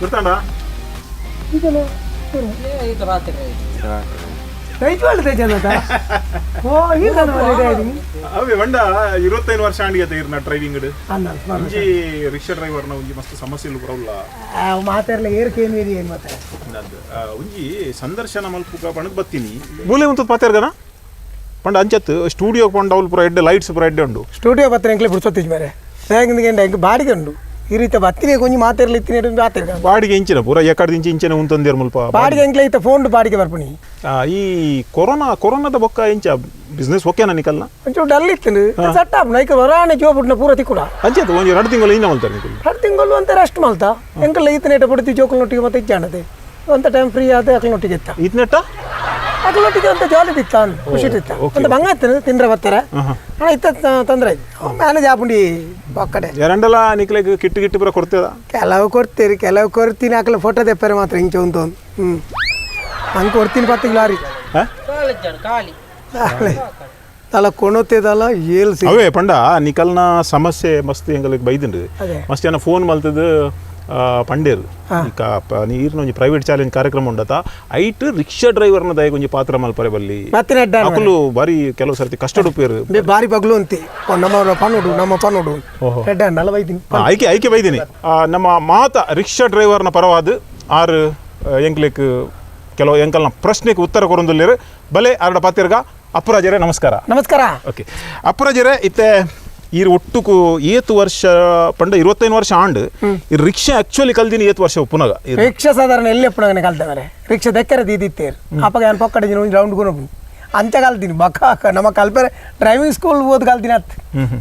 ಗೊತ್ತಾಂಡ ಅವೇ ಬಂಡ 25 ವರ್ಷ ಆಂಡಿಗೆ ಇರ್ನ ಡ್ರೈವಿಂಗ್ ಒಂಜಿ ರಿಕ್ಷಾ ಡ್ರೈವರ್ನ ಒಂಜಿ ಮಸ್ತ್ ಸಮಸ್ಯೆ ಬರಲ್ಲ ಮಾತಾಡ್ಲ ಏರ್ಕೇನು ಏನು ಮತ್ತೆ ಒಂಜಿ ಸಂದರ್ಶನ ಮಲ್ಪುಗ ಪಣಕ್ ಬತ್ತೀನಿ ಮೂಲೆ ಒಂದು ಪಾತೆರ್ಗನ ಪಂಡ ಅಂಚತ್ ಸ್ಟುಡಿಯೋ ಪಂಡ ಅವ್ಲು ಪೂರ ಎಡ್ಡೆ ಲೈಟ್ಸ್ ಪೂರ ಎಡ್ಡೆ ಉಂಡು ಸ್ಟುಡಿಯೋ ಪತ್ರ ಎಂಕ್ಲೆ ಬಿಡ್ಸೋತಿಜ್ ಮೇರೆ ಹೆಂಗೆ ಬಾಡಿಗೆ ಉಂಡು ಈ ರೀತಿ ಬತ್ತಿನಿ ಕೊಂಚ ಮಾತಾಡ್ಲಿ ಇತ್ತಿನ ಮಾತಾಡ್ಕ ಬಾಡಿಗೆ ಇಂಚಿನ ಪೂರ ಎಕಡೆ ಇಂಚಿ ಇಂಚಿನ ಉಂತಂದೇರ್ ಮುಲ್ಪ ಬಾಡಿಗೆ ಎಂಕ್ಲೆ ಐತೆ ಫೋನ್ ಬಾಡಿಗೆ ಬರ್ಪಣಿ ಈ ಕೊರೋನಾದ ಬೊಕ್ಕ ಇಂಚ ಬಿಸ್ನೆಸ್ ಓಕೆನಾ ನಿಕಲ್ನ ಒಂಚೂರು ಡಲ್ ಇತ್ತು ಸಟ್ ಆಪ್ ನೈಕ ವರಾಣೆ ಜೋಬಿಟ್ನ ಪೂರ ತಿಕ್ಕುಡ ಅಂಚೆತ್ ಒಂಜಿ 2 ತಿಂಗಳು ಇನ್ನ ಮಲ್ತಾರೆ ನಿಕಲ್ 2 ತಿಂಗಳು ಅಂತ ರೆಸ್ಟ್ ಮಲ್ತಾ ಎಂಕಲ್ಲ ಈತನೇಟ ಪಡ್ತಿ ಜೋಕಲ್ನೊಟ್ಟಿಗೆ ಮತ್ತೆ ಇಚ್ಚಾಣತೆ ಅಂತ ಟೈಮ್ ಫ್ರೀ ಆದ ಅಕ್ಲನೊಟ್ಟಿಗೆ ಇತ್ತ ಇದ್ನೆಟ್ಟ ಅಕ್ಲನೊಟ್ಟಿಗೆ ಅಂತ ಜಾಲಿ ತಿತ್ತ ಖುಷಿ ತಿತ್ತ ಅಂತ ಬಂಗಾತ ತಿಂದ್ರೆ ಬರ್ತಾರೆ ಹಣ ಇತ್ತ ತೊಂದರೆ ಮ್ಯಾನೇಜ್ ಆಪುಂಡಿ ಒಕ್ಕಡೆ ಎರಡಲ್ಲ ನಿಕ್ಲೆಗ್ ಕಿಟ್ಟು ಗಿಟ್ಟು ಪೂರ ಕೊಡ್ತೇದ ಕೆಲವು ಕೊಡ್ತೀರಿ ಕೆಲವು ಕೊಡ್ತೀನಿ ಹಾಕಲು ಫೋಟೋ ತೆಪ್ಪರೆ ಮಾತ್ರ ಹಿಂಚೆ ಉಂಟು ಹಂಗೆ ಕೊಡ್ತೀನಿ 10 ಲಾರಿ ಅಲ್ಲ ಕೊಣೋತಿದಲ್ಲ ಏಲ್ಸಿ ಅವೇ ಪಂಡ ನಿಕಲ್ನ ಸಮಸ್ಯೆ ಮಸ್ತ್ ಎಂಗಲಿಗೆ ಬೈದಿಂಡು ಮಸ್ತ್ ಜನ ಫೋನ್ ಮಲ್ತದ್ದು ಪಂಡೇರು ಈಗ ನೀರಿನ ಒಂಜಿ ಪ್ರೈವೇಟ್ ಚಾಲೆಂಜ್ ಕಾರ್ಯಕ್ರಮ ಉಂಡತ ಐಟ್ ರಿಕ್ಷಾ ಡ್ರೈವರ್ನ ದಯಗೆ ಒಂಜಿ ಪಾತ್ರ ಮಲ್ಪರೆ ಬಲ್ಲಿ ಅಕಲು ಬಾರಿ ಕೆಲವು ಸರ್ತಿ ಕಷ್ಟ ಉಪೇರು ಬಾರಿ ಬಗ್ಲು ಅಂತಿ ನಮ್ಮ ಪನ್ನೋಡು ರೆಡ್ಡ 45 ಐಕೆ ಬೈದಿನಿ ನಮ್ಮ ಮಾತ ರಿಕ್ಷಾ ಡ್ರೈವರ್ನ ಪರವಾದ ಆರು ಎಂಕ್ಲೆಕ್ ಕೆಲವು ಎಂಕಲ್ನ ಪ್ರಶ್ನೆಗೆ ಉತ್ತರ ಕೊರೊಂದುಲ್ಲೇರು ಬಲೆ ಆರ್ಡ ಪಾತಿರ್ಗ ಅಪ್ಪರಾಜರೇ ನಮಸ್ಕಾರ ಓಕೆ ಅಪ್ಪರಾಜರೇ ಇತ್ತೆ ಈ ಒಟ್ಟುಕು 8 ವರ್ಷ ಪಂಡ 25 ವರ್ಷ ಆಂಡ್ ಈ ರಿಕ್ಷಾ ಆಕ್ಚುಲಿ ಕಲ್ದಿನಿ 8 ವರ್ಷ ಪುನಗ ರಿಕ್ಷಾ ಸಾಧಾರಣ ಎಲ್ಲಿ ಪುನಗನೆ ಕಲ್ತವರೆ ರಿಕ್ಷಾ ದೆಕ್ಕರೆ ದೀದಿತ್ತೇರು ಅಪ್ಪಗ ಏನು ಪಕ್ಕಡೆ ರೌಂಡ್ ಗುಣಬು ಅಂಚ ಕಲ್ತೀನಿ ಬಕ್ಕ ನಮ್ಮ ಕಲ್ಪರೆ ಡ್ರೈವಿಂಗ್ ಸ್ಕೂಲ್ ಓದ್ ಕಲ್ತೀನಿ ಅತ್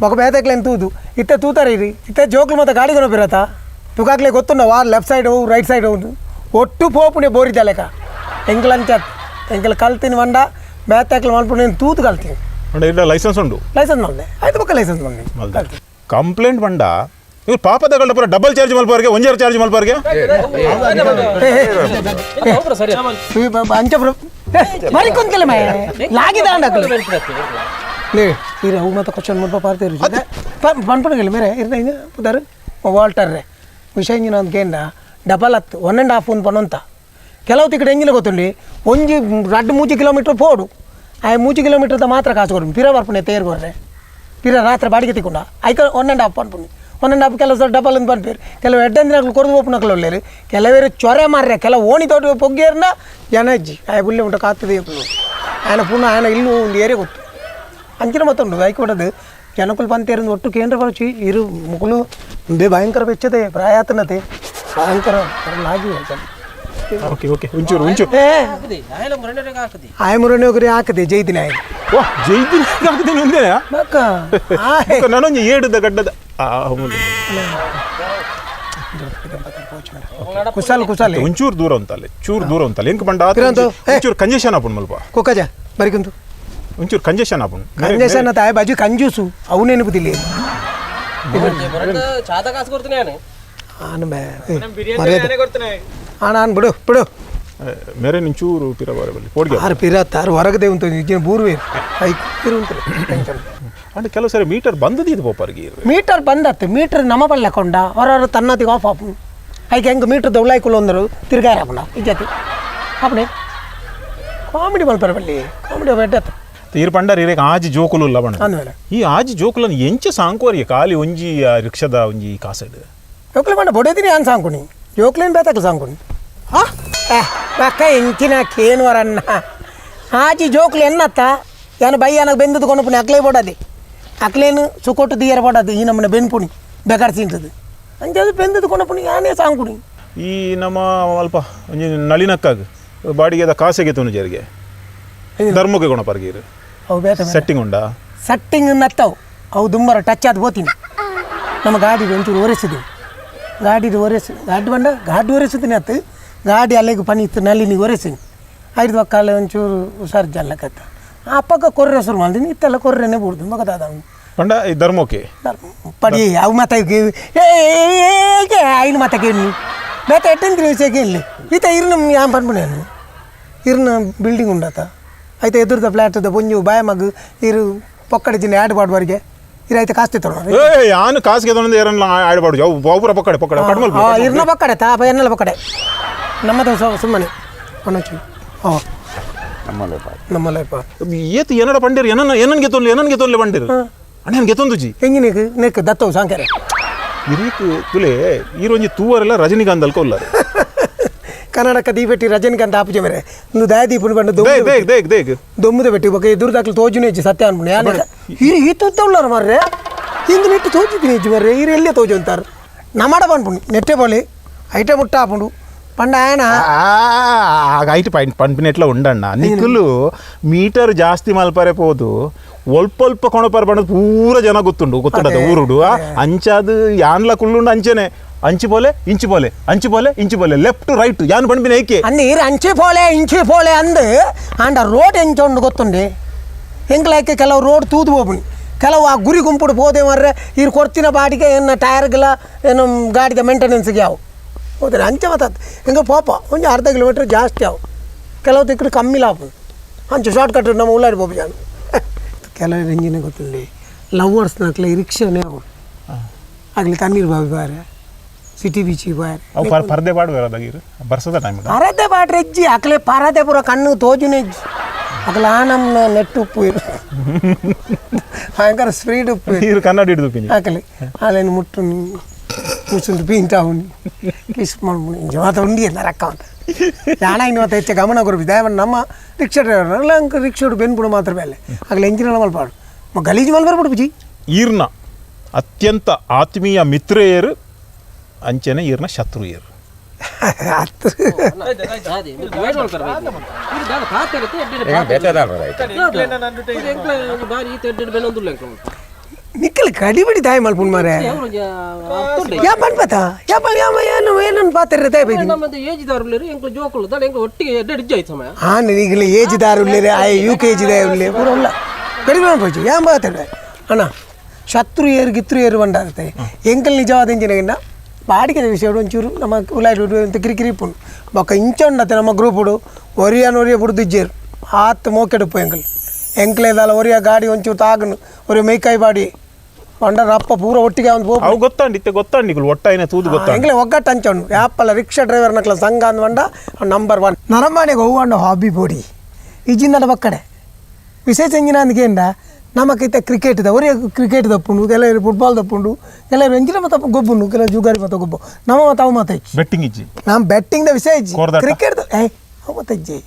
ಬೊಕ ಬೇತಕ್ಲೇನು ತೂದು ಇತ್ತೆ ತೂತಾರೆ ಇರಿ ಇತ್ತೆ ಜೋಕ್ಲು ಮತ್ತೆ ಗಾಡಿ ಕೊನಪಿರತ್ತ ತುಕಾಕ್ಲೆ ಗೊತ್ತು ನಾವು ಲೆಫ್ಟ್ ಸೈಡ್ ಹೋಗು ರೈಟ್ ಸೈಡ್ ಹೋಗುದು ಒಟ್ಟು ಪೋಪುಣೆ ಬೋರಿದ್ದ ಲೆಕ್ಕ ಎಂಕ್ಲಂಚತ್ ಎಂಕಲ್ ಕಲ್ತೀನಿ ಮಂಡ ಬೇತಕ್ಲೆ ಮಲ್ಪುಣೆ ತೂತು ಕಲ್ತೀನಿ ಲೈಸೆನ್ಸ್ ಉಂಡು ಲೈಸೆನ್ಸ್ ಮಾಡಿದೆ ಆಯ್ತು ಬಕ್ಕ ಲೈಸೆನ್ಸ್ ಮಾಡಿ ಕಂಪ್ಲೇಂಟ್ ಬಂಡ ಇವ್ರು ಪಾಪದಗಳ ಪೂರ ಡಬಲ್ ಚಾರ್ಜ್ ಮಲ್ಪವ್ರಿಗೆ ಒಂಜಾರು ಚಾರ್ಜ್ ಮಲ್ಪವ್ರಿಗೆ ಅಂಚ ಮರಿಕೊಂತಲ್ಲ ಮೇ ಲಾಗಿದ ಲೇ ಇರ ಅವು ಮತ್ತೆ ಕ್ವಶನ್ ಮಲ್ಪ ಪಾರ್ತೀರಿ ಪನ್ಪಣಗಲ್ಲ ಮೇರೆ ಇರ್ನ ಪುದಾರು ವಾಲ್ಟರ್ರೆ ವಿಷಯ ಇಂಜಿನ ಅಂತ ಕೇಂದ್ರ ಡಬಲ್ 1.5 ಒಂದು ಪನ್ನೊಂತ ಕೆಲವು ತಿಕ್ಕಡೆ ಹೆಂಗಿಲ್ಲ ಗೊತ್ತುಂಡಿ ಒಂಜಿ 2-3 ಕಿಲೋಮೀಟರ್ ಪೋಡು ಆ 3 ಕಿಲೋಮೀಟರ್ ಮಾತ್ರ ಕಾಸು ಕೊಡು ಪಿರ ಬರ್ಪಣೆ ತೇರ್ಗೊರ್ರೆ ಪಿರ ರಾತ್ರಿ ಬಾಡಿಗೆ ತಿಕ್ಕೊಂಡ ಐಕ 1.5 ಅನ್ಪುಣಿ 1.5 ಕೆಲವು ಸಲ ಡಬಲ್ ಅಂತ ಬಂದ್ಪೇರು ಕೆಲವು ಎಡ್ಡಂದಿನಾಗ್ಲು ಕೊರದು ಓಪನಕ್ಲು ಒಳ್ಳೆರು ಕೆಲವೇರು ಚೊರೆ ಮಾರ್ರೆ ಕೆಲವು ಓಣಿ ತೋಟ ಪೊಗ್ಗೇರ್ನ ಜನಜ್ಜಿ ಆಯ ಬುಲ್ಲೆ ಉಂಟ ಕಾತ್ತದೆ ಆಯನ ಪುನಃ ಆಯನ ಇಲ್ಲೂ ಒಂದು ಏರಿಯಾ ಗೊತ್ತು ಅಂಚಿನ ಮತ್ತೊಂದು ಬೈಕ್ ಹೊಡೋದು ಜನಕುಲ್ ಪಂತೇರಿಂದ ಒಟ್ಟು ಕೇಂದ್ರ ಬರಚಿ ಇರು ಮುಗುಲು ಭಯಂಕರ ಬೆಚ್ಚದೆ ಪ್ರಾಯಾತನತೆ ಭಯಂಕರ ಆಗಿ ಓಕೆ ಓಕೆ ಒಂಚೂರು ಆಯ ಮುರನೆ ಹೋಗ್ರಿ ಹಾಕದೆ ಜೈದಿನ ಜೈದಿನ ಒಂದೇನಾ ನಾನೊಂದು ಏಡುದ ಗಡ್ಡದ ಕುಶಾಲ ಒಂಚೂರು ದೂರ ಉಂತಲ್ಲ ಚೂರು ದೂರ ಉಂತಲ್ಲ ಹೆಂಗೆ ಬಂಡ ಒಂಚೂರು ಕಂಜೆಷನ್ ಆಪುಣ್ ಮಲ್ಪ ಕುಕ್ಕಜ ಬರಿಕಂತು ಒಂಚೂರು ಕಂಜೆಷನ್ ಆಪುಣ್ ಕಂಜೆಷನ್ ತಾಯ ಬಾಜು ಕಂಜೂಸು ಅವು ನೆನಪುದಿಲ್ಲ ನಾನು ಬಿಡು ಬಿಡು ಮೇರೆ ನಿಂಚೂರು ಪಿರ ಬರಬಲ್ಲಿ ಪೋಡ್ಗೆ ಆರು ಪಿರ ತಾರು ಹೊರಗದೆ ಉಂಟು ನಿಜ ಬೂರ್ವೆ ಪಿರು ಉಂಟು ಅಂದ್ರೆ ಕೆಲವು ಸರಿ ಮೀಟರ್ ಬಂದದ್ದು ಇದು ಪೋಪರ್ಗೆ ಮೀಟರ್ ಬಂದತ್ತೆ ಮೀಟರ್ ನಮ್ಮ ಬಲ್ಲ ಕೊಂಡ ಹೊರ ತನ್ನತಿಗೆ ಆಫ್ ಆಪು ಐಕೆ ಹೆಂಗೆ ಮೀಟರ್ ದೌಳಾಯ್ಕೊಲ್ಲ ಅಂದರು ತಿರ್ಗಾರ ಆಪಣ ಇಜ್ಜತಿ ಆಪಣೆ ಕಾಮಿಡಿ ಮಲ್ಪರ ಬಲ್ಲಿ ಕಾಮಿಡಿ ಬೆಟ್ಟತ್ತ ತೀರ್ ಪಂಡರ್ ಇರೇಕ ಆಜಿ ಜೋಕುಲು ಇಲ್ಲ ಬಣ್ಣ ಅಂದ್ಮೇಲೆ ಈ ಆಜಿ ಜೋಕುಲನ್ನು ಎಂಚ ಸಾಂಕೋರಿ ಖಾಲಿ ಒಂಜಿ ರಿಕ್ಷದ ಒಂಜಿ ಕಾಸಡ್ ಜೋಕ್ಲೆ ಬಂಡ ಬೊಡೆದಿನಿ ನಾನು ಸಾಂಕೊನಿ ಜೋಕ್ಲೇನು ಬೇತಕ್ಲು ಸಾಂಕೊನಿ ಪಕ್ಕ ಎಂಚಿನ ಕೇನುವರನ್ನ ಆಜಿ ಜೋಕ್ಲು ಎನ್ನತ್ತ ಯಾನು ಬೈ ನನಗೆ ಬೆಂದದು ಕೊಂಡು ಅಕ್ಲೇ ಪಡೋದೆ ಅಕ್ಲೇನು ಸುಕೊಟ್ಟು ದಿಯರ ಪಡೋದು ಈ ನಮ್ಮನೆ ಬೆನ್ಪುಣಿ ಬೇಕಾರ್ ತಿಂತದು ಅಂಜದು ಬೆಂದದು ಕೊಂಡು ಯಾನೇ ಸಾಂಕುಣಿ ಈ ನಮ್ಮ ಅಲ್ಪ ಒಂಜಿ ನಳಿನಕ್ಕಾಗ ಬಾಡಿಗೆದ ಕಾಸೆಗೆ ತುನು ಜರಿಗೆ ಧರ್ಮಕ್ಕೆ ಗುಣಪರ್ಗೀರು ಅವು ಬೇತ ಸೆಟ್ಟಿಂಗ್ ಉಂಡ ಸೆಟ್ಟಿಂಗ್ ನತ್ತವು ಅವು ದುಂಬರ ಟಚ್ ಆದ ಹೋತೀನಿ ನಮ್ಮ ಗಾಡಿ ಒಂಚೂರು ಒರೆಸಿದ್ವಿ ಗಾಡಿದು ಗಾಡಿ ಬಂಡ ಗಾಡಿ ಒರೆಸಿದ್ದೀನಿ ಅತ್ತು ಗಾಡಿ ಅಲ್ಲಿಗೆ ಪನಿ ಇತ್ತು ನಲ್ಲಿನಿಗೆ ಒರೆಸಿನಿ 5 ಒಕ್ಕಾಲೆ ಒಂಚೂರು ಹುಷಾರು ಜಲ್ಲಕತ್ತ ಆ ಪಕ್ಕ ಕೊರ್ರೆ ಶುರು ಮಾಡಿದೀನಿ ಇತ್ತೆಲ್ಲ ಕೊರ್ರೆನೇ ಬಿಡ್ದು ಮಗದಾದ ಪಂಡ ಈ ಧರ್ಮಕ್ಕೆ ಪಡಿ ಅವು ಮತ್ತೆ ಐನು ಮತ್ತೆ ಕೇಳಿ ಬೇತ ಎಟ್ಟಂತ್ರಿ ವಿಷಯಕ್ಕೆ ಇಲ್ಲಿ ಈತ ಇರ್ನ ಯಾನ್ ಪನ್ಪುಣೇನು ಇರ್ನ ಬಿಲ್ಡಿಂಗ್ ಉಂಡತ ಆಯ್ತು ಎದುರ್ದ ಫ್ಲ್ಯಾಟ್ದ ಪೊಂಜು ಬಾಯ ಮಗು ಇರು ಪೊಕ್ಕಡೆ ಜಿನ್ನ 2 ಪಾಡ್ವರೆಗೆ ಇರೈತೆ ಕಾಸ್ತಿ ತೊಡ ಏ ಯಾನು ಕಾಸಿಗೆ ತೊಗೊಂಡು ಏರನ್ನ ಆಡ್ಬಾರ್ದು ಯಾವ ಒಬ್ಬರ ಪಕ್ಕಡೆ ಪಕ್ಕಡೆ ಕಡ್ಮಲ್ ಇರ್ನ ಪಕ್ಕಡೆ ತಾಪ ಎನ್ನಲ್ಲ ಪಕ್ಕಡೆ ನಮ್ಮದು ಸುಮ್ಮನೆ ಅನ್ನೋಚು ಹಾಂ ನಮ್ಮಲ್ಲ ಏತು ಏನಡ ಪಂಡಿರು ಏನನ್ ಗೆತ್ತೊಂದು ಪಂಡಿರು ಅಣ್ಣ ಗೆತ್ತೊಂದು ಜಿ ಹೆಂಗಿನ ನೆಕ್ ದತ್ತವು ಸಾಂಕರೆ ಇರೀಕು ತುಲೆ ಈರೊಂಜಿ ತೂವರೆಲ್ಲ ರಜನಿಕಾಂತ್ ಅಲ್ಕೊಲ್ಲಾರೆ ಕನ್ನಡಕ ದೀಪೆಟ್ಟಿ ರಜನಿಕಾಂತ್ ಆಪುಜೆ ಮೇರೆ ಒಂದು ದಯದೀಪನು ಬಂದು ದೇಗ್ ದೊಮ್ಮದ ಬೆಟ್ಟಿ ಬಗ್ಗೆ ಎದುರುದಾಕ್ಲು ತೋಜುನೇ ಇಜ್ಜಿ ಸತ್ಯ ಅನ್ಬಿಡಿ ಯಾನೆ ಈ ತೂತ್ತುಳ್ಳಾರ ಮಾರ್ರೆ ಹಿಂಗೆ ನೆಟ್ಟು ತೋಜಿದ್ದೀನಿ ಇಜ್ಜಿ ಮಾರ್ರೆ ಈರು ಎಲ್ಲೇ ತೋಜು ಅಂತಾರೆ ನಮ್ಮಡ ಪನ್ಪುಂಡು ನೆಟ್ಟೆ ಬೋಲಿ ಐಟೆ ಮುಟ್ಟ ಆಪುಂಡು పండ ఆయన ಐಟ್ ಪಂಪಿನೆಟ್ಲ ಉಂಡಣ್ಣ ನಿಕ್ಕಲು ಮೀಟರ್ ಜಾಸ್ತಿ ಮಲ್ಪರೆ ಪೋದು ಒಲ್ಪ ಕೊಣಪರ ಪಂಡ ಪೂರ ಜನ ಗೊತ್ತುಂಡದ ಊರುಡು ಅಂಚಾದು ಯಾನ್ಲ ಕುಳ್ಳುಂಡು ಅಂಚೆನೆ ಅಂಚಿ ಬೋಲೆ ಇಂಚಿ ಬೋಲೆ ಲೆಫ್ಟ್ ರೈಟ್ ಯಾನ್ ಪಂಪಿನ ಏಕೆ ನೀರು ಅಂಚಿ ಪೋಲೆ ಅಂದು ಅಂಡ ರೋಡ್ ಎಂಚೊಂಡು ಗೊತ್ತುಂಡಿ ಎಂಕ್ಲಾಯ್ಕೆ ಕೆಲವು ರೋಡ್ ತೂದು ಹೋಗ್ಬಿಡಿ ಕೆಲವು ಆ ಗುರಿ ಗುಂಪುಡು ಪೋದೆ ಮಾರ್ರೆ ಇವ್ರು ಕೊಡ್ತಿನ ಬಾಡಿಗೆ ಏನು ಟೈರ್ಗಳ ಏನು ಗಾಡಿಗೆ ಮೇಂಟೆನೆನ್ಸ್ಗೆ ಯಾವ ಹೌದು ಅಂಚೆ ಮಾತಾಡ್ತು ಹಿಂಗೆ ಪಾಪ ಒಂದು ಅರ್ಧ ಕಿಲೋಮೀಟ್ರ್ ಜಾಸ್ತಿ ಅವು ಕೆಲವು ತಿಕ್ಕಡು ಕಮ್ಮಿ ಲಾಭ ಅಂಚೆ ಶಾರ್ಟ್ ಕಟ್ ನಮ್ಮ ಉಳ್ಳಾಡಿ ಬೋಬು ಜಾನು ಕೆಲವು ಇಂಜಿನೇ ಗೊತ್ತಿಲ್ಲ ಲವರ್ಸ್ ನಕ್ಲೆ ರಿಕ್ಷಾನೇ ಅವು ಆಗಲಿ ತಣ್ಣೀರು ಬಾವಿ ಬಾರೆ ಸಿಟಿ ಬೀಚಿ ಬಾರೆ ಪರದೆ ಬಾಡುವ ಬರ್ಸದ ಟೈಮ್ ಪರದೆ ಬಾಡ್ರೆ ಹೆಜ್ಜಿ ಅಕಲೆ ಪರದೆ ಪೂರ ಕಣ್ಣು ತೋಜುನೇ ಹೆಜ್ಜಿ ಅಕಲ ನಮ್ಮ ನೆಟ್ಟು ಉಪ್ಪು ಇರು ಭಯಂಕರ ಸ್ಪೀಡ್ ಉಪ್ಪು ಇರು ಕನ್ನಡ ಹಿಡಿದು ಅಕಲೆ ಅಲ್ಲೇನು ಮುಟ್ಟು ಮುಸುಂದು ಪೀಂತ ಉಂಡು ಕಿಸ್ ಮಾಡ್ಬಿಡಿ ಜವಾತ ಉಂಡಿ ಎಲ್ಲ ರಕ್ಕ ಉಂಟು ಯಾಣ ಇನ್ನೊತ್ತು ಹೆಚ್ಚು ಗಮನ ಕೊರಬಿದ್ದ ನಮ್ಮ ರಿಕ್ಷಾ ಡ್ರೈವರ್ ಎಲ್ಲ ಅಂಕ ರಿಕ್ಷಾಡು ಬೆನ್ಬಿಡು ಮಾತ್ರ ಮೇಲೆ ಆಗಲಿ ಎಂಜಿನ ಮಲ್ಪಾಡು ಗಲೀಜು ಮಲ್ಬರ್ಬಿಡು ಬುಜಿ ಈರ್ನ ಅತ್ಯಂತ ಆತ್ಮೀಯ ಮಿತ್ರೆಯರು ಅಂಚೆನೆ ಈರ್ನ ಶತ್ರುಯರು ನಿಕ್ಕಲ್ ಕಡಿಬಿಡಿ ತಾಯಿ ಮಲ್ಪುಂಡು ಮಾರೆ ಯಾ ಪನ್ಪತ ಏನನ್ನು ಪಾತ್ರ ತಾಯಿ ಬೈದಿ ಹಾಂ ಈಗಲೇ ಏಜ್ದಾರು ಉಳ್ಳೇರೆ ಯು ಕೆ ಏಜ್ದಾಯ ಉಳ್ಳೇ ಪೂರ ಉಳ್ಳ ಕಡಿಮೆ ಮಾಡ್ಬೋದು ಯಾ ಪಾತ್ರ ಅಣ್ಣ ಶತ್ರು ಏರು ಗಿತ್ರು ಏರು ಬಂಡಾಗುತ್ತೆ ಎಂಕಲ್ ನಿಜವಾದ ಇಂಜಿನಿಯರ್ನ ಬಾಡಿಗೆ ವಿಷಯ ಒಂಚೂರು ನಮ್ಮ ಉಳ್ಳಾಡಿ ಅಂತ ಕಿರಿಕಿರಿ ಇಪ್ಪುಂಡು ಬೊಕ್ಕ ಇಂಚೊಂಡತ್ತೆ ನಮ್ಮ ಗ್ರೂಪುಡು ಒರಿಯ ಬಿಡುದು ಇಜ್ಜೇರು ಆತ್ ಮೋಕೆಡುಪ್ಪು ಎಂಕ್ಲೇದಲ್ಲ ಒರಿಯ ಗಾಡಿ ಒಂಚೂರು ತಾಗನು ಒರಿಯ ಮೈಕಾಯಿ ಬಾಡಿ ಪಂಡ ಅಪ್ಪ ಪೂರ ಒಟ್ಟಿಗೆ ಒಂದು ಅವು ಗೊತ್ತಾಂಡಿ ಒಟ್ಟಾಯಿನ ತೂದು ಗೊತ್ತಾ ಎಂಗ್ಲೇ ಒಗ್ಗಟ್ಟು ಹಂಚೋಂಡು ಯಾಪಲ್ಲ ರಿಕ್ಷಾ ಡ್ರೈವರ್ ನಕ್ಲ ಸಂಘ ಅಂದ್ವಂಡ ನಂಬರ್ 1 ನರಮಾನೆಗೆ ಹೋಗುವಂಡ ಹಾಬಿ ಬೋಡಿ ಇಜ್ಜಿಂದ ಬಕ್ಕಡೆ ವಿಶೇಷ ಎಂಜಿನ ಅಂದ್ಕೇಂಡ ನಮಕೈತೆ ಕ್ರಿಕೆಟ್ ಒರಿಯ ಕ್ರಿಕೆಟ್ ತಪ್ಪುಂಡು ಕೆಲವರು ಫುಟ್ಬಾಲ್ ತಪ್ಪುಂಡು ಕೆಲವರು ಎಂಜಿನ ಮತ ಗೊಬ್ಬುಂಡು ಕೆಲವು ಜುಗಾರಿ ಮತ ಗೊಬ್ಬು ನಮ್ಮ ಮತ ಅವು ಮತ ಬೆಟ್ಟಿಂಗ್ ಇಜ್ಜಿ ನಮ್ಮ ಬೆಟ್ಟಿಂಗ್ದ ವಿಷಯ ಇಜ್ಜಿ ಕ್ರಿಕೆಟ್ ಅವು ಮತ ಇಜ್ಜಿ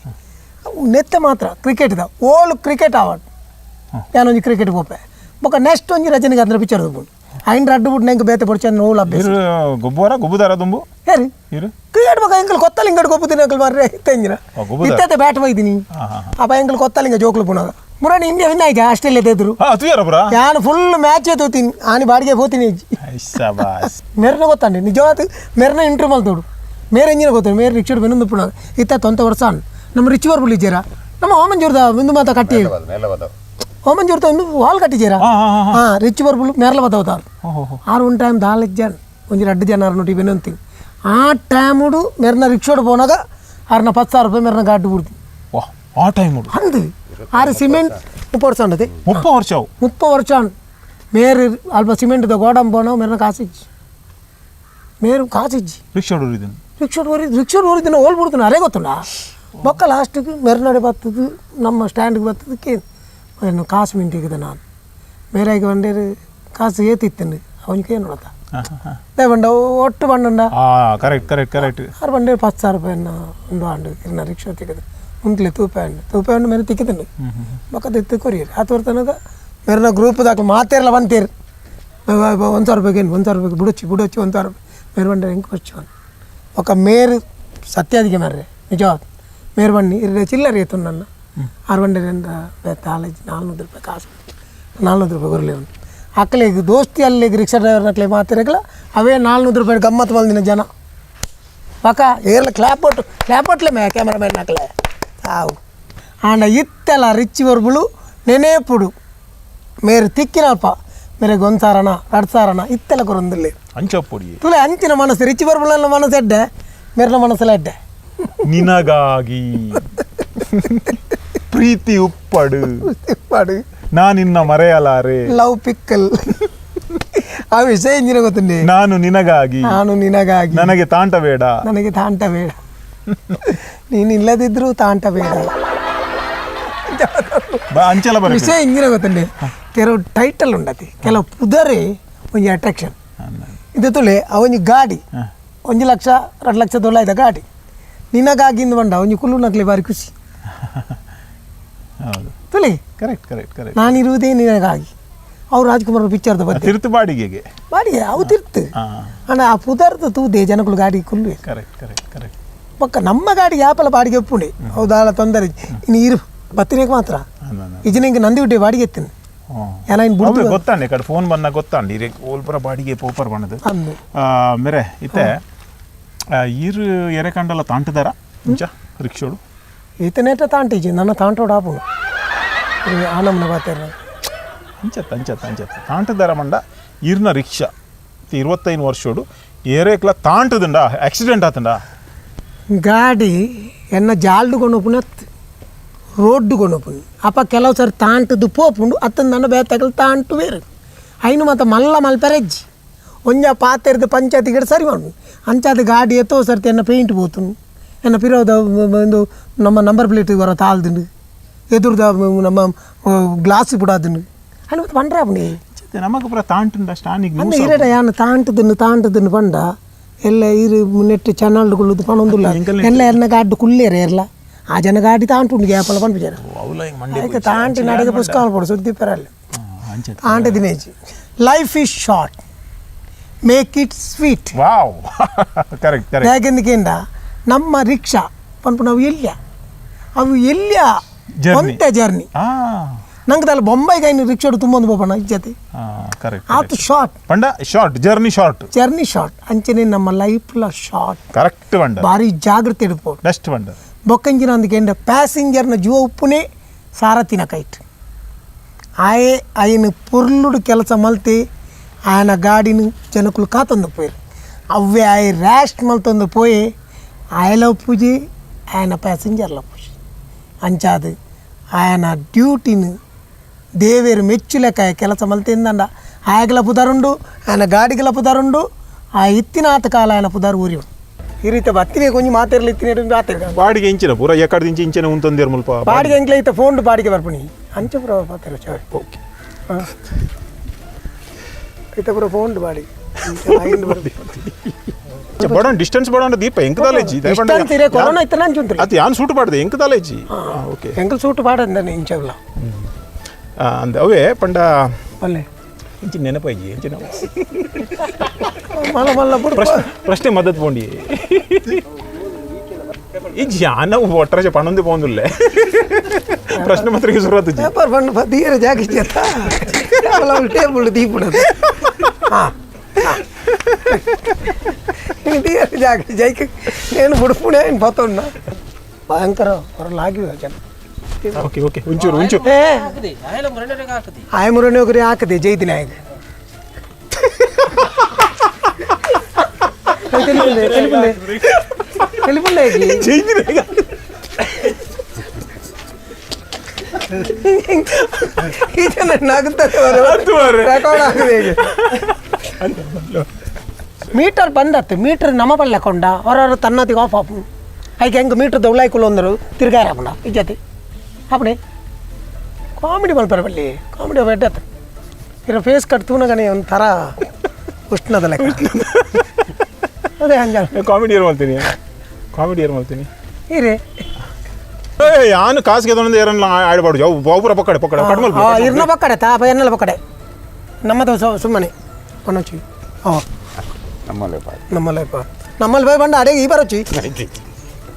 ನೆತ್ತ ಮಾತ್ರ ಕ್ರಿಕೆಟ್ದ ಓಲ್ ಕ್ರಿಕೆಟ್ ಅವಾರ್ಡ್ ಯಾನೊಂದು ಕ್ರಿಕೆಟ್ ಪೋಪೆ ಬೊಕ್ಕ ನೆಕ್ಸ್ಟ್ ಒಂಜಿ ರಜನಿಗೆ ಅಂದ್ರೆ ಪಿಕ್ಚರ್ ತಗೊಂಡು ಐನ್ ಅಡ್ಡು ಬಿಟ್ಟು ನಂಗೆ ಬೇತೆ ಪಡ್ಚ ನೋವು ಅಭ್ಯಾಸ ಗೊಬ್ಬರ ತುಂಬು ಯಾರಿ ಕ್ರಿಕೆಟ್ ಬೊಕ್ಕ ಎಂಕಲ್ ಕೊತ್ತಲ್ಲ ಹಿಂಗಡ್ ಗೊಬ್ಬುತ್ತೀನಿ ಅಂಕಲ್ ಮಾರ್ರೆ ಇತ್ತಂಜಿನ ಇತ್ತತ್ತೆ ಬ್ಯಾಟ್ ಬೈದಿನಿ ಅಪ್ಪ ಎಂಕಲ್ ಕೊತ್ತಲ್ಲ ಹಿಂಗೆ ಜೋಕ್ಲು ಪುನಃ ಮುರಾಣಿ ಇಂಡಿಯಾ ವಿನ್ ಆಯ್ಕೆ ಆಸ್ಟ್ರೇಲಿಯಾ ತೆದ್ರು ನಾನು ಫುಲ್ ಮ್ಯಾಚೇ ತೋತೀನಿ ಆನಿ ಬಾಡಿಗೆ ಹೋತೀನಿ ಮೇರ್ನ ಗೊತ್ತಾಂಡಿ ನಿಜವಾದ ಮೇರ್ನ ಇಂಟ್ರೂ ಮಲ್ತೋಡು ಮೇರೆ ಎಂಜಿನ ಗೊತ್ತಾನೆ ಮೇರೆ ರಿಕ್ಷಾ ಬೆನ್ನೊಂದು ಪುನಃ ಇತ್ತ ತೊಂತ ವರ್ಷ ನಮ್ಮ ರಿಚ್ ಬರ್ಬುಲ್ ಇದ್ದೀರಾ ನಮ್ಮ ಹೋಮಂಜೂರ್ದ ಒಂದು ಮಾತ ಕಟ್ಟಿ ಹೋಮಂಜೂರ್ದ ಒಂದು ವಾಲ್ ಕಟ್ಟಿದ್ದೀರಾ ಹಾಂ ರಿಚ್ ಬರ್ಬುಲ್ ಮೇರ್ಲ ಬತ್ತವತಾರು ಆರು ಒಂದು ಟೈಮ್ 4 ಜನ ಒಂದು 2 ಜನ ನೋಡಿ ಬೆನ್ನೊಂತೀನಿ ಆ ಟೈಮುಡು ಮೇರ್ನ ರಿಕ್ಷೋಡು ಪೋನಾಗ ಅವ್ರನ್ನ 10,000 ರೂಪಾಯಿ ಮೇರ್ನ ಗಾಡಿ ಬಿಡ್ತೀನಿ ಆ ಟೈಮ್ ಅಂದು ಆರು ಸಿಮೆಂಟ್ 30 ವರ್ಷ ಉಂಟದೆ 30 ವರ್ಷ ಮೇರು ಅಲ್ಪ ಸಿಮೆಂಟ್ ಗೋಡಂಬ ಬೋನ ಮೇರ್ನ ಕಾಸಿಜ್ಜಿ ಮೇರು ಕಾಸಿಜ್ಜಿ ರಿಕ್ಷೋಡು ಊರಿದಿನ ಹೋಲ್ ಬಿಡ್ತೀನಿ ಅರೇ ಗೊತ್ತುಂಡ ಬೊಕ್ಕ ಲಾಸ್ಟಿಗೆ ಮೆರ್ನಾಡೆ ಬರ್ತದು ನಮ್ಮ ಸ್ಟ್ಯಾಂಡ್ಗೆ ಬರ್ತದಕ್ಕೆ ಏನು ಕಾಸು ಮಿಂಟಿಗಿದೆ ನಾನು ಮೇರಾಗಿ ಬಂಡೇರು ಕಾಸು ಏತಿತ್ತಂಡು ಅವನಿಗೆ ಏನು ನೋಡತ್ತ ದೇ ಬಂಡ ಒಟ್ಟು ಬಂಡ ಕರೆಕ್ಟ್ ಆರು ಬಂಡೆ 10,000 ರೂಪಾಯಿನ ಒಂದು ಆಂಡು ಇನ್ನ ರಿಕ್ಷಾ ತಿಕ್ಕದು ಮುಂತ್ಲೆ ತೂಪಾಂಡು ಮೇರೆ ತಿಕ್ಕಿದಂಡು ಬೊಕ್ಕ ಎತ್ತು ಕೊರಿಯರು ಆ ತೋರ್ತನಗ ಮೇರನ ಗ್ರೂಪ್ದಾಗ ಮಾತೇರಲ್ಲ ಬಂತೀರಿ 1,000 ರೂಪಾಯಿಗೆ 1,000 ರೂಪಾಯಿಗೆ ಬಿಡೊಚ್ಚಿ 1,000 ರೂಪಾಯಿ ಮೇರು ಬಂಡೆ ಹೆಂಗೆ ಕೊಚ್ಚು ఒక మేరు సత్యాధిక మర్రే నిజవాదు మేరు బండి 20 చిల్లర ఎత్తున్నా 62 కాలేజ్ 400 ರೂಪಾಯಿ ಕಾಸು 400 ರೂಪಾಯಿ ಬರಲಿ ಅವನು ಅಕ್ಕಲಿಗೆ ದೋಸ್ತಿ ಅಲ್ಲಿಗೆ ರಿಕ್ಷಾ ಡ್ರೈವರ್ನ ಅಕ್ಲೆ ಮಾತಿರಕಲ್ಲ ಅವೇ 400 ರೂಪಾಯಿ ಗಮ್ಮತ್ತು ಬಂದಿನ ಜನ ಪಕ್ಕ ಏರ್ಲ ಕ್ಲಾಪೊಟ್ಲೆ ಮೇ ಕ್ಯಾಮ್ರಾಮ್ಯಾನ್ ಅಕ್ಲೆ ಆವು ಆಂಡ ಇತ್ತೆಲ್ಲ ರಿಚ್ ಬರ್ಬುಳು ನೆನೇಪುಡು ಮೇರು ತಿಕ್ಕಿನಲ್ಪ ಮೇರೆಗೆ 1,000 2,000 ಇತ್ತೆಲ್ಲ ಕೊರೊಂದಿಲ್ಲ ಅಂಚಪ್ಪುಡಿ ತುಲೆ ಅಂಚಿನ ಮನಸ್ಸು ರಿಚ್ ಬರ್ಬುಳ ಮನಸ್ಸು ಎಡ್ಡೆ ಮೇರ್ನ ಮನಸ್ಸೆಲ್ಲ ಎಡ್ಡೆ ನಿನಗಾಗಿ ಪ್ರೀತಿ ಉಪ್ಪಡು ನಾನಿನ್ನ ಮರೆಯಲಾರೆ, ಲವ್ ಪಿಕ್ಕಲ್. ಆ ವಿಷಯ ಎಂಜಿನ ಗೊತ್ತುಂಡೆ. ನಾನು ನಿನಗಾಗಿ, ನಾನು ನಿನಗಾಗಿ, ನನಗೆ ತಾಂಟ ಬೇಡ, ನನಗೆ ತಾಂಟ ಬೇಡ, ನೀನು ಇಲ್ಲದಿದ್ರು ತಾಂಟ ಬೇಡ. ಅಂಚೆಲ್ಲ ಬರ ವಿಷಯ ಎಂಜಿನ ಗೊತ್ತುಂಡೆ. ಕೆಲವು ಟೈಟಲ್ ಉಂಡತಿ, ಕೆಲವು ಪುದರೆ ಒಂಜಿ ಅಟ್ರಾಕ್ಷನ್. ಇದು ತುಳಿ ಅವನಿ ಗಾಡಿ 1,00,000 2,00,000 ತೊಲಾಯ್ದ ಗಾಡಿ ನಿನಗಾಗಿಂದು ಬಂಡ ಒಂಜಿ ಕುಲ್ಲು ನಕ್ಲಿ ಬಾರಿ ಖುಷಿ. ಹೌದು, ತುಳಿ ಕರೆಕ್ಟ್ ಕರೆಕ್ಟ್ ಕರೆಕ್ಟ್. ನಾನಿರುವುದೇ ನಿನಗಾಗಿ. ಅವ್ರು ರಾಜ್ಕುಮಾರ್ ಪಿಕ್ಚರ್ದ ಬರ್ತಾರೆ ತಿರ್ತು ಬಾಡಿಗೆಗೆ ಬಾಡಿಗೆ ಅವು ತಿರ್ತು ಅಣ್ಣ ಆ ಪುದರ್ದು ತೂದೆ ಜನಗಳು ಗಾಡಿ ಕುಲ್ಲು. Correct correct correct. ಪಕ್ಕ ನಮ್ಮ ಗಾಡಿಗೆ ಆಪಲ ಬಾಡಿಗೆ ಒಪ್ಪುಂಡೆ. ಹೌದಾ ತೊಂದರೆ ಇನ್ನು ಇರು ಬತ್ತಿನೇಗೆ ಮಾತ್ರ ಈಜಿನ ಹಿಂಗೆ ನಂದಿ ಬಿಟ್ಟೆ ಬಾಡಿಗೆ ಎತ್ತೀನಿ ಏನ ಇನ್ನು ಬಿಡ್ದು ಗೊತ್ತಾಂಡೆ ಕಡೆ ಫೋನ್ ಬನ್ನ ಗೊತ್ತಾಂಡಿ ಓಲ್ಪುರ ಬಾಡಿಗೆ ಪೋಪರ್ ಬಣ್ಣದು ಅಂದು ಮೇರೆ ಇತ್ತೆ ಈರು ಎರೆಕಂಡಲ ತಾಂಟದಾರ ಮುಂಚ ರಿಕ್ಷೋಡು ಈತನೇಟ ತಾಂಟೀಜಿ ನನ್ನ ತಾಂಟೋಡು ಆಪುನು ಆ ನಮ್ಮನೆ ಬಾತೇರ ಅಂಚತ್ತ ಅಂಚತ್ತ ಅಂಚತ್ತ ತಾಂಟದಾರ ಮಂಡ ಈರ್ನ ರಿಕ್ಷಾ 25 ವರ್ಷೋಡು ಏರೇಕ್ಲ ತಾಂಟದಂಡ ಆಕ್ಸಿಡೆಂಟ್ ಆತಂಡ ಗಾಡಿ ಎನ್ನ ಜಾಲ್ಡು ಕೊಣಪುನ ರೋಡ್ಡು ಕೊಣಪುನು ಅಪ್ಪ ಕೆಲವು ಸರಿ ತಾಂಟದು ಪೋಪುಂಡು ಅತ್ತಂದು ನನ್ನ ಬೇತಗಳು ತಾಂಟು ಬೇರೆ ಐನು ಮತ್ತು ಮಲ್ಲ ಮಲ್ಪೆರೆಜ್ಜಿ ಒಂಜ ಪಾತೆರ್ದು ಪಂಚಾಯತಿ ಗಿಡ ಸರಿ ಮಾಡು ಅಂಚಾದ ಗಾಡಿ ಎತ್ತೋ ಸರ್ತಿ ಎನ್ನ ಪೇಂಟ್ పోతుంది ಎನ್ನ ಪಿರೋದ ಒಂದು ನಮ್ಮ ನಂಬರ್ ಪ್ಲೇಟ್ ಬರೋ ತಾಳ್ದುಂಡು ಎದುರ್ದ ನಮ್ಮ ಗ್ಲಾಸ್ ಬಿಡೋದುಂಡು అని ಮತ್ತು పండ్రా అప్పుడు ನಮಗೆ ಪುರ ತಾಂಟುಂಡ ಸ್ಟಾನಿಗೆ ಅಂದ ಇರಡ ಯಾನು ತಾಂಟದನ್ನು ಪಂಡ ಎಲ್ಲ ಇರು ನೆಟ್ಟು ಚಾನಲ್ಡುಗಳು ಪಣೊಂದುಲ್ಲ ಎಲ್ಲ ಎನ್ನ ಗಾಡಿ ಕುಲ್ಲೇರೆ ಇರಲ್ಲ ಆ ಜನ ಗಾಡಿ ತಾಂಟುಂಡು ಗ್ಯಾಪಲ್ಲ ಪಂಪಿಚಾರ ಅದಕ್ಕೆ ತಾಂಟಿ ನಡಿಗೆ ಪುಸ್ತಕ ಪಡು ಸುದ್ದಿ ಪರಲ್ಲ ತಾಂಟ ದಿನೇಜಿ life is short make it sweet. Wow correct correct. ಯಾಕೆಂದಕ್ಕೆಂದ ನಮ್ಮ ರಿಕ್ಷಾ ಪಂಪು ನಾವು ಎಲ್ಲಿಯ ಅವು ಎಲ್ಲಿಯ ಒಂತ ಜರ್ನಿ ನಂಗೆ ಅಲ್ಲಿ ಬೊಂಬೈಗೆ ಐನು ರಿಕ್ಷಾಡು ತುಂಬ ಒಂದು ಬೋಪಣ್ಣ ಇಜ್ಜತೆ ಕರೆಕ್ಟ್ ಆತು ಶಾರ್ಟ್ ಪಂಡ ಶಾರ್ಟ್ ಜರ್ನಿ ಶಾರ್ಟ್ ಅಂಚನೆ ನಮ್ಮ ಲೈಫ್ಲ ಶಾರ್ಟ್ ಕರೆಕ್ಟ್ ಬಂಡ ಭಾರಿ ಜಾಗ್ರತೆ ಹಿಡ್ಬೋದು ಬೆಸ್ಟ್ ಬಂಡ ಬೊಕ್ಕಂಜಿನ ಅಂದಕ್ಕೆ ಪ್ಯಾಸೆಂಜರ್ನ ಜೀವ ಉಪ್ಪುನೇ ಸಾರಥಿನ ಕೈಟ್ ಆಯೆ ఆయన పొర్లుడు ಕೆಲಸ ಮಲ್ತಿ ఆయన ಗಾಡಿನ ಜನಕ್ಕಳು ಕಾತಂದು పోయి అవే ఆయన ర్యాష్ మల్తందు పోయి ఆయనలో పూజి ఆయన ప్యాసింజర్ల పూజి అంచాదు ఆయన డ్యూటీని ದೇವೇರು ಮೆಚ್ಚುಲೆಕ್ಕ ಕೆಲಸ ಮಲ್ತಿಂದಂಡ ಆಯಗಲ ಪುದಾರುಂಡು ఆయన ಗಾಡಿಗಲ ಪುದಾರುಂಡು ಆ ಇತ್ತಿನ ಆತಕಾಲ ఆయన ಪುದಾರು ಊರಿ ಈ ರೀತಿ ಬತ್ತಿನ ಕೊಂಚ ಮಾತಾಡಲಿ ಇತ್ತಿನ ಆತ ಬಾಡಿಗೆ ಇಂಚಿನ ಪೂರ ಎಕಡೆ ಇಂಚಿ ಇಂಚಿನ ಉಂತಂದಿರ ಮುಲ್ಪ ಬಾಡಿಗೆ ಎಂಕ್ಲೆ ಐತೆ ಫೋನ್ ಬಾಡಿಗೆ ಬರ್ಪಣಿ ಅಂಚ ಪುರ ಪಾತ್ರ ಓಕೆ ಐತೆ ಪುರ ಫೋನ್ ಬಾಡಿಗೆ ಬಡೋಣ ಡಿಸ್ಟೆನ್ಸ್ ಬಡೋಣ ದೀಪ ಎಂಕ ತಾಲೇಜಿ ಕೊರೋನಾ ಇತ್ತನ ಅಂಚುಂತ್ರಿ ಅದು ಯಾನ್ ಸೂಟ್ ಪಾಡ್ದೆ ಎಂಕ ತಾಲೇಜಿ ಓಕೆ ಎಂಕಲ್ ಸೂಟ್ ಪಾಡಂದಾನೆ ಇಂಚಲ್ಲ ಅಂದ ಅವೇ ಪಂಡ ಅಲ್ಲೇ ಇಂಚಿನ ನೆನಪಾಯಿ ಇಂಚಿನ ಮಲ್ಲ ಮಲ್ಲ ಪ್ರಶ್ನೆ ಮದ್ದತ್ ಪೋಂಡಿ ಈ ಜಾನ ಒಟ್ಟರೆ ಪಣೊಂದು ಪೋಂದುಲ್ಲೆ ಪ್ರಶ್ನೆ ಮಾತ್ರ ಸುರತ್ತು ಪೇಪರ್ ಪಂಡ ತೀರ ಜಾಗಿಸ್ತಾ ಟೇಬಲ್ ದೀಪುಡದು ತೀರ ಜಾಗಿ ಜೈಕ್ నేను బుడుపుడే ఆయన పోతున్నా భయంకర లాగి జನ ಓಕೆ ಓಕೆ ಒಂಚೂರು ಒಂಚೂರು ಆಯ ಮುರನೆ ಒಗರಿ ಹಾಕದೆ ಜೈದಿನ ಆಯ್ತು తెలిపండి ಮೀಟರ್ ಬಂದತ್ತೆ ಮೀಟರ್ ನಮ್ಮ ಪಳ್ಳೆಕೊಂಡ ಹೊರ ತನ್ನದಿಗೆ ಆಫ್ ಆಫ್ ಐಕೆ ಹೆಂಗೆ ಮೀಟರ್ ದೌಳಾಯ್ಕೊಲ್ಲ ಅಂದರು ತಿರ್ಗಾರಕೊಂಡ ಇಜ್ಜತಿ ಅಪ್ಪಣೆ ಕಾಮಿಡಿ ಮಲ್ಪರ ಬಲ್ಲಿ ಕಾಮಿಡಿ ಬೆಡ್ಡತ್ತ ಇರೋ ಫೇಸ್ ಕಟ್ ತೂನಗನೆ ಒಂಥರ ಉಷ್ಣದ ಲೆಕ್ಕ ಅದೇ ಹಂಜ ಕಾಮಿಡಿ ಏರ್ ಮಾಡ್ತೀನಿ ಇರಿ ಯಾನು ಕಾಸಿಗೆ ತೊಂದು ಏರನ್ನ ಆಡ್ಬಾರ್ದು ಒಬ್ಬರ ಪಕ್ಕಡೆ ಇರ್ನ ಪಕ್ಕಡೆ ತಾ ಎನ್ನಲ್ಲ ಪಕ್ಕಡೆ ನಮ್ಮದು ಸುಮ್ಮನೆ ಪಣಚಿ ನಮ್ಮಲ್ಲಿ పోయి బండి అడిగి ఈ పరొచ్చి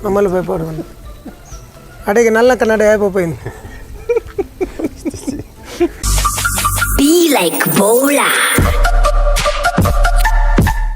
నమ్మల్ని పోయిపోడు బండి అడిగి నల్ల కన్నడ అయిపోయింది Be like Bola.